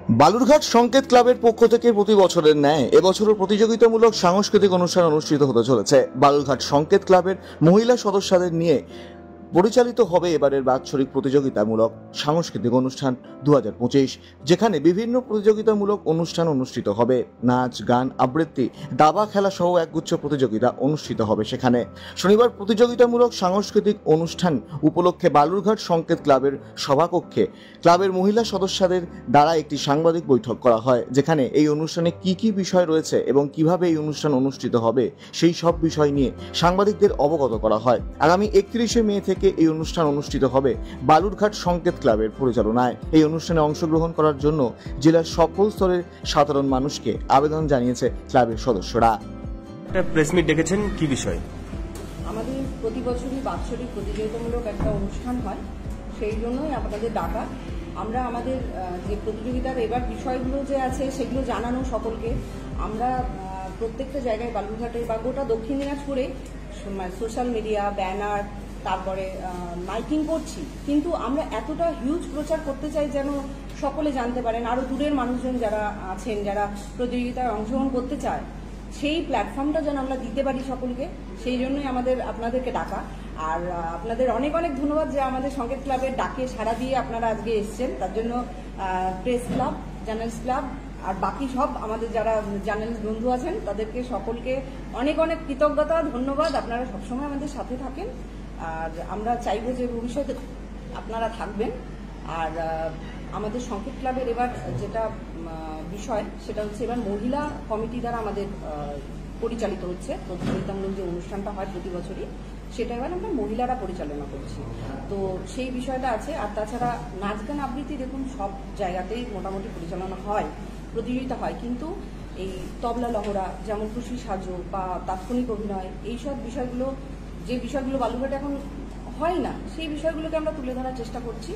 বালুরঘাট সংকেত ক্লাবের পক্ষ থেকে প্রতি বছরের ন্যায় এবছরও প্রতিযোগিতামূলক সাংস্কৃতিক অনুষ্ঠান অনুষ্ঠিত হতে চলেছে। বালুরঘাট সংকেত ক্লাবের মহিলা সদস্যদের নিয়ে পরিচালিত হবে এবারের বাৎসরিক প্রতিযোগিতামূলক সাংস্কৃতিক অনুষ্ঠান 2025, যেখানে বিভিন্ন প্রতিযোগিতামূলক অনুষ্ঠান অনুষ্ঠিত হবে। নাচ, গান, আবৃত্তি, দাবা খেলা সহ একগুচ্ছ প্রতিযোগিতা অনুষ্ঠিত হবে সেখানে। শনিবার প্রতিযোগিতামূলক সাংস্কৃতিক অনুষ্ঠান উপলক্ষে বালুরঘাট সংকেত ক্লাবের সভাকক্ষে ক্লাবের মহিলা সদস্যদের দ্বারা একটি সাংবাদিক বৈঠক করা হয়, যেখানে এই অনুষ্ঠানে কি কি বিষয় রয়েছে এবং কিভাবে এই অনুষ্ঠান অনুষ্ঠিত হবে সেই সব বিষয় নিয়ে সাংবাদিকদের অবগত করা হয়। আগামী 31শে মে থেকে এই অনুষ্ঠান অনুষ্ঠিত হবে বালুরঘাট সংকেত ক্লাবের পরিচালনায়। এই অনুষ্ঠানে অংশগ্রহণ করার জন্য জেলার সকল স্তরের সাধারণ মানুষকে আবেদন জানিয়েছে ক্লাবের সদস্যরা। একটা প্রেস মিট ডেকেছেন, কি বিষয়? আমাদের প্রতি বছরই বাৎসরিক প্রতিযোগিতামূলক একটা অনুষ্ঠান হয়, সেই জন্যই আপনাদের ডাকা। আমরা আমাদের যে প্রতিযোগিতার এবার বিষয়গুলো যে আছে সেগুলো জানানো সকলকে। আমরা প্রত্যেকটা জায়গায় বালুরঘাটে বা গোটা দক্ষিণ দিনাজপুরে সোশ্যাল মিডিয়া, ব্যানার, তারপরে মাইকিং করছি, কিন্তু আমরা এতটা হিউজ প্রচার করতে চাই যেন সকলে জানতে পারেন, আরও দূরের মানুষজন যারা আছেন, যারা প্রতিযোগিতায় অংশগ্রহণ করতে চায়, সেই প্ল্যাটফর্মটা যেন আমরা দিতে পারি সকলকে। সেই জন্যই আপনাদেরকে ডাকা। আর আপনাদের অনেক অনেক ধন্যবাদ যে আমাদের সংকেত ক্লাবের ডাকে সাড়া দিয়ে আপনারা আজকে এসছেন। তার জন্য প্রেস ক্লাব, জার্নালিস্ট ক্লাব আর বাকি সব আমাদের যারা জার্নালিস্ট বন্ধু আছেন তাদেরকে সকলকে অনেক অনেক কৃতজ্ঞতা, ধন্যবাদ। আপনারা সবসময় আমাদের সাথে থাকেন আর আমরা চাইবো যে ভবিষ্যতে আপনারা থাকবেন। আর আমাদের সংকেত ক্লাবের এবার যেটা বিষয় সেটা হচ্ছে এবার মহিলা কমিটি দ্বারা আমাদের পরিচালিত হচ্ছে। প্রতিযোগিতামূলক যে অনুষ্ঠানটা হয় প্রতি বছরই, সেটা এবার আমরা মহিলারা পরিচালনা করছি, তো সেই বিষয়টা আছে। আর তাছাড়া নাচ, গান, আবৃত্তি দেখুন সব জায়গাতেই মোটামুটি পরিচালনা হয়, প্রতিযোগিতা হয়, কিন্তু এই তবলা লহরা, যেমন খুশি সাজো বা তাৎক্ষণিক অভিনয়, এইসব বিষয়গুলো, যে বিষয়গুলো বালুরঘাটে এখন হয় না, সেই বিষয়গুলোকে আমরা তুলে ধরার চেষ্টা করছি।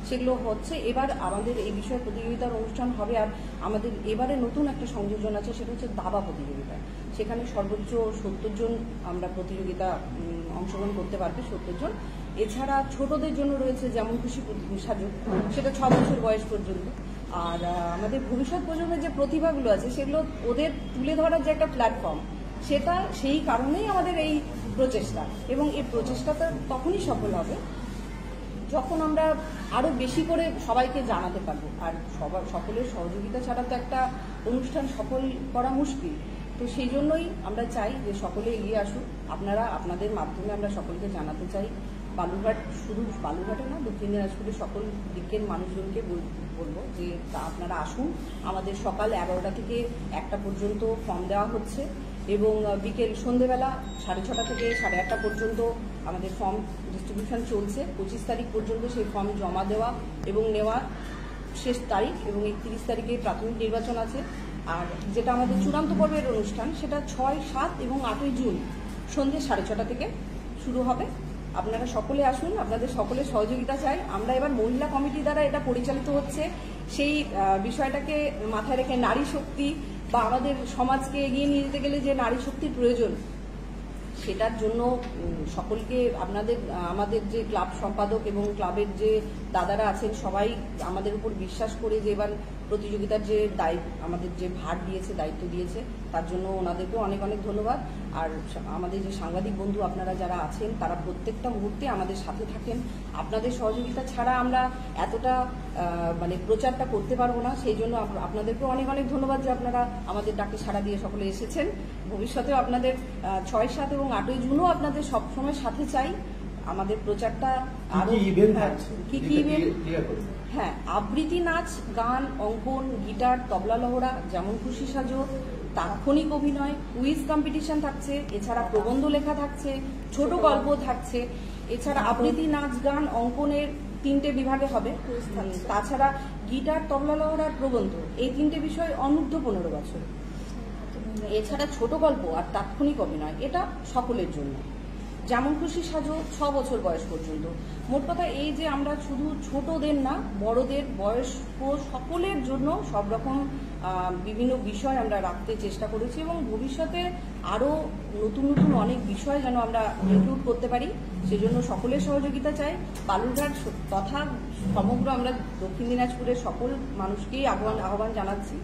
সেগুলো হচ্ছে এবার আমাদের এই বিষয়ে প্রতিযোগিতার অনুষ্ঠান হবে। আর আমাদের এবারে নতুন একটা সংযোজন আছে, সেটা হচ্ছে দাবা প্রতিযোগিতা। সেখানে সর্বোচ্চ 70 জন আমরা প্রতিযোগিতা অংশগ্রহণ করতে পারবে, 70 জন। এছাড়া ছোটদের জন্য রয়েছে যেমন খুশি সাজো, সেটা 6 বছর বয়স পর্যন্ত। আর আমাদের ভবিষ্যৎ প্রজন্মের যে প্রতিভাগুলো আছে সেগুলো ওদের তুলে ধরার যে একটা প্ল্যাটফর্ম, সেটা সেই কারণেই আমাদের এই প্রচেষ্টা। এবং এই প্রচেষ্টাটা তখনই সফল হবে যখন আমরা আরো বেশি করে সবাইকে জানাতে পারবো। আর সকলের সহযোগিতা ছাড়া তো একটা অনুষ্ঠান সফল করা মুশকিল। তো সেই জন্যই আমরা চাই যে সকলে এগিয়ে আসুক। আপনাদের মাধ্যমে আমরা সকলকে জানাতে চাই, বালুরঘাট, শুধু বালুরঘাটে না, দক্ষিণ দিনাজপুরের সকল দিকের মানুষজনকে বলবো যে আপনারা আসুন। আমাদের সকাল 11টা থেকে 1টা পর্যন্ত ফর্ম দেওয়া হচ্ছে এবং বিকেল সন্ধেবেলা 6:30 থেকে 8:30 পর্যন্ত আমাদের ফর্ম ডিস্ট্রিবিউশন চলছে। 25 তারিখ পর্যন্ত সেই ফর্ম জমা দেওয়া এবং নেওয়া শেষ তারিখ, এবং 31 তারিখে প্রাথমিক নির্বাচন আছে। আর যেটা আমাদের চূড়ান্ত পর্বের অনুষ্ঠান, সেটা 6, 7 এবং 8ই জুন সন্ধ্যে 6:30 থেকে শুরু হবে। আপনারা সকলে আসুন, আপনাদের সকলের সহযোগিতা চাই। আমরা এবার মহিলা কমিটি দ্বারা এটা পরিচালিত হচ্ছে, সেই বিষয়টাকে মাথায় রেখে নারী শক্তি বা আমাদের সমাজকে এগিয়ে নিয়ে যেতে গেলে যে নারী শক্তির প্রয়োজন, সেটার জন্য সকলকে আমাদের যে ক্লাব সম্পাদক এবং ক্লাবের যে দাদারা আছেন সবাই আমাদের উপর বিশ্বাস করে যে এবার প্রতিযোগিতার যে আমাদের যে ভার দিয়েছে, দায়িত্ব দিয়েছে, তার জন্য ওনাদেরকেও অনেক অনেক ধন্যবাদ। আর আমাদের যে সাংবাদিক বন্ধু আপনারা যারা আছেন, তারা প্রত্যেকটা মুহূর্তে আমাদের সাথে থাকেন। আপনাদের সহযোগিতা ছাড়া আমরা এতটা প্রচারটা করতে পারবো না। সেই জন্য আপনাদেরকেও অনেক অনেক ধন্যবাদ যে আপনারা আমাদের ডাকে সাড়া দিয়ে সকলে এসেছেন। ভবিষ্যতেও আপনাদের 6, 7 এবং 8ই জুনও আপনাদের সবসময় সাথে চাই। আমাদের প্রচারটা আরো কি কি ইভেন্ট, হ্যাঁ, আবৃত্তি, নাচ, গান, অঙ্কন, গিটার, তবলা লহরা, যেমন খুশি সাজো, তাৎক্ষণিক অভিনয়, কুইজ কম্পিটিশন থাকছে, এছাড়া প্রবন্ধ লেখা থাকছে, ছোট গল্প থাকছে। এছাড়া আবৃত্তি, নাচ, গান, অঙ্কনের 3টে বিভাগে হবে। তাছাড়া গিটার, তবলা লহরা, প্রবন্ধ, এই 3টে বিষয় অনূর্ধ্ব 15 বছর। এছাড়া ছোট গল্প আর তাৎক্ষণিক অভিনয়, এটা সকলের জন্য। যেমন খুশি সাজো 6 বছর বয়স পর্যন্ত। মোট কথা এই যে আমরা শুধু ছোটদের না, বড়দের, বয়স্ক সকলের জন্য সব রকম বিভিন্ন বিষয় আমরা রাখতে চেষ্টা করেছি এবং ভবিষ্যতে আরও নতুন নতুন অনেক বিষয় যেন আমরা ইনক্লুড করতে পারি, সেজন্য সকলের সহযোগিতা চাই। বালুরঘাট তথা সমগ্র আমরা দক্ষিণ দিনাজপুরের সকল মানুষকেই আহ্বান জানাচ্ছি।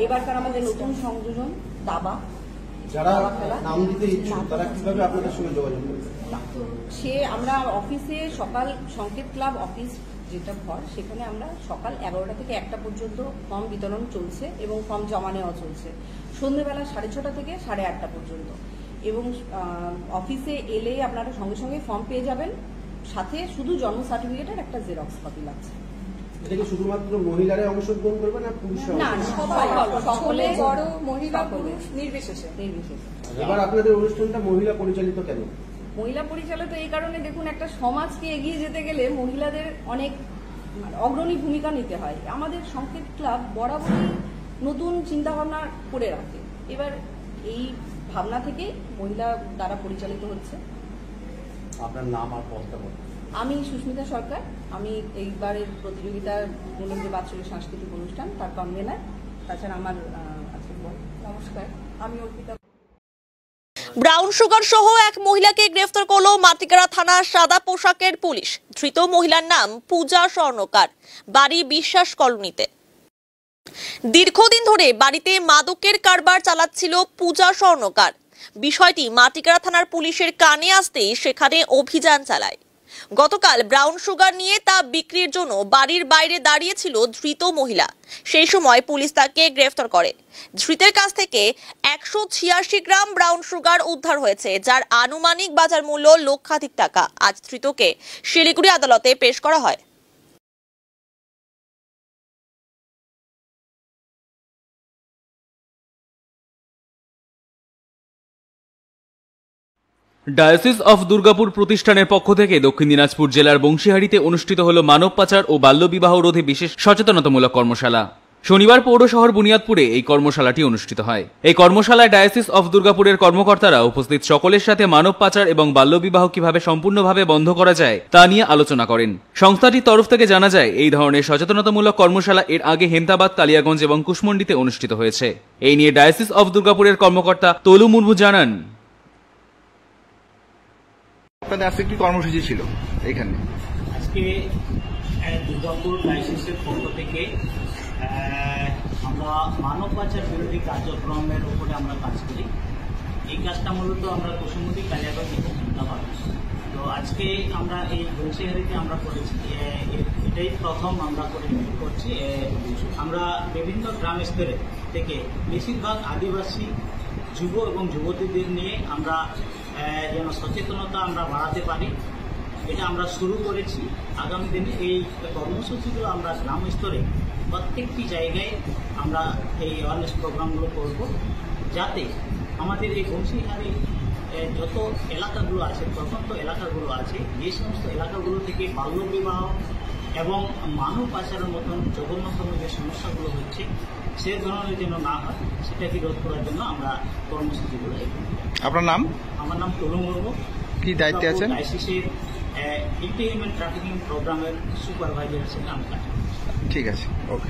এবারকার আমাদের নতুন সংযোজন দাবা, যারা নাম দিতে ইচ্ছুক তারা কিভাবে আপনাদের সঙ্গে যোগাযোগ করবে? সে আমরা অফিসে সকাল সংকেত ক্লাব অফিস যেটা ঘর, সেখানে আমরা সকাল 11টা থেকে 1টা পর্যন্ত ফর্ম বিতরণ চলছে এবং ফর্ম জমা নেওয়া চলছে। সন্ধ্যেবেলা 6:30 থেকে 8:30 পর্যন্ত। এবং অফিসে এলে আপনারা সঙ্গে সঙ্গে ফর্ম পেয়ে যাবেন, সাথে শুধু জন্ম সার্টিফিকেটের একটা জেরক্স কপি লাগছে। এটা কি শুধুমাত্র মহিলারাই অংশগ্রহণ করবে না পুরুষরা? না, সকলে, বড় মহিলা পুরুষ নির্বিশেষে। এবার আপনাদের অনুষ্ঠানটা মহিলা পরিচালিত কেন? মহিলা পরিচালিত এই কারণে, দেখুন, একটা সমাজকে এগিয়ে যেতে গেলে মহিলাদের অনেক অগ্রণী ভূমিকা নিতে হয়। আমাদের সংকেত ক্লাব বরাবরই নতুন চিন্তাভাবনা করে রাখে। এবার এই ভাবনা থেকে মহিলা দ্বারা পরিচালিত হচ্ছে। আপনার নাম আর পদটা বলুন। আমি সুস্মিতা সরকার, আমি এইবারের প্রতিযোগিতামূলক যে বাৎসরিক সাংস্কৃতিক অনুষ্ঠান তার কনভেনার। তাছাড়া আমার আছে। নমস্কার, আমি অর্পিতা। ব্রাউন সুগার সহ এক মহিলাকে গ্রেফতার করলো মাটিগাড়া থানার সাদা পোশাকের পুলিশ। ধৃত মহিলার নাম পূজা স্বর্ণকার, বাড়ি বিশ্বাস কলোনিতে। দীর্ঘদিন ধরে বাড়িতে মাদকের কারবার চালাচ্ছিল পূজা স্বর্ণকার। বিষয়টি মাটিগাড়া থানার পুলিশের কানে আসতেই সেখানে অভিযান চালায়। গতকাল ব্রাউন সুগার নিয়ে তা বিক্রির জন্য বাড়ির বাইরে দাঁড়িয়েছিল ধৃত মহিলা। সেই সময় পুলিশ তাকে গ্রেফতার করে। ধৃতের কাছ থেকে 186 গ্রাম ব্রাউন সুগার উদ্ধার হয়েছে, যার আনুমানিক বাজার মূল্য লক্ষাধিক টাকা। আজ ধৃতকে শিলিগুড়ি আদালতে পেশ করা হয়। ডায়াসিস অফ দুর্গাপুর প্রতিষ্ঠানের পক্ষ থেকে দক্ষিণ দিনাজপুর জেলার বংশীহারিতে অনুষ্ঠিত হল মানব পাচার ও বাল্যবিবাহ রোধে বিশেষ সচেতনতামূলক কর্মশালা। শনিবার পৌর শহর বুনিয়াদপুরে এই কর্মশালাটি অনুষ্ঠিত হয়। এই কর্মশালায় ডায়াসিস অফ দুর্গাপুরের কর্মকর্তারা উপস্থিত সকলের সাথে মানব পাচার এবং বাল্যবিবাহ কিভাবে সম্পূর্ণভাবে বন্ধ করা যায় তা নিয়ে আলোচনা করেন। সংস্থাটির তরফ থেকে জানা যায়, এই ধরনের সচেতনতামূলক কর্মশালা এর আগে হেমতাবাদ, কালিয়াগঞ্জ এবং কুশমন্ডিতে অনুষ্ঠিত হয়েছে। এই নিয়ে ডায়াসিস অফ দুর্গাপুরের কর্মকর্তা তলু মুর্মু জানান, আপনাদের আজকে কি কর্মসূচি ছিল এখানে? আজকে দুর্গাপুর ডায়াসিসের পক্ষ থেকে আমরা মানব পাচার বিরোধী কার্যক্রমের উপরে আমরা কাজ করি। এই কাজটা মূলত আমরা কুসুমুদি, কালিয়াগঞ্জ এবং হেমতাবাদ। তো আজকে আমরা এই বংশীহারিতে আমরা করেছি, এটাই প্রথম আমরা করছি। আমরা বিভিন্ন গ্রাম স্তরে থেকে বেশিরভাগ আদিবাসী যুব এবং যুবতীদের নিয়ে আমরা যেন সচেতনতা আমরা বাড়াতে পারি, এটা আমরা শুরু করেছি। আগামী দিনে এই কর্মসূচিগুলো আমরা গ্রাম স্তরে প্রত্যেকটি জায়গায় আমরা এই অ্যাওয়ারনেস প্রোগ্রামগুলো করব, যাতে আমাদের এই বংশীহারি যত এলাকাগুলো আছে, প্রত্যন্ত এলাকাগুলো আছে, যে সমস্ত এলাকাগুলো থেকে বাল্যবিবাহ এবং মানব পাচারের মতন জঘন্যতম যে সমস্যাগুলো হচ্ছে সে ধরনের যেন না হয়, সেটাকে রোধ করার জন্য আমরা কর্মসূচিগুলো। আপনার নাম? আমার নাম তরু মুর্মু। কি দায়িত্বে আছেন? আইসিসির এন্টি হিউম্যান ট্রাফিকিং প্রোগ্রামের সুপারভাইজার হিসেবে আমি কাজ। ঠিক আছে, ওকে।